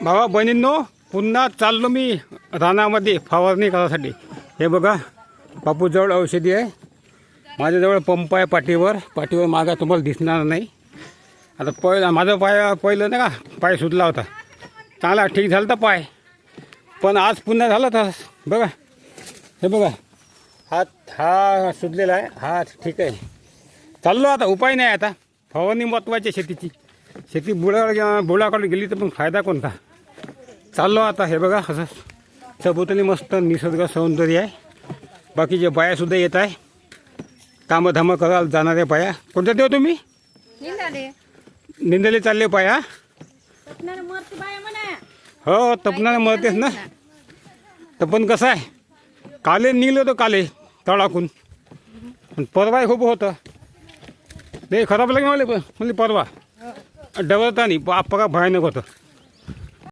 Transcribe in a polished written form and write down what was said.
भावा बहिणींनो, पुन्हा चाललो मी रानामध्ये फवारणी करायसाठी. हे बघा, बापूजवळ औषधी आहे, माझ्याजवळ पंप आहे पाठीवर मागा तुम्हाला दिसणार नाही. आता माझं पहिलं नाही का पाय सुजला होता, चांगला ठीक झाला तर पाय, पण आज पुन्हा झालं तर बघा. हे बघा, हा सुजलेला आहे, हा ठीक आहे. चाललो आता, उपाय नाही आता. फवारणी महत्त्वाची शेतीची. शेती बुडाकडे गेली तर पण फायदा कोणता. चाललो आता. हे बघा, असं सभोवताली मस्त निसर्ग सौंदर्य आहे. बाकीचे बायासुद्धा येत आहे, कामधामं करायला जाणाऱ्या बाया. कोणत्या देऊ तुम्ही? निंदाले चालले पाया. हो, तपणाला मरतेच ना. तपन कसं आहे, काले निघलं होतं काले तळाकून, पण परवा खूप होतं. ते खराब लागले मला परवा डबलता नाही, बापा भयानक होतं.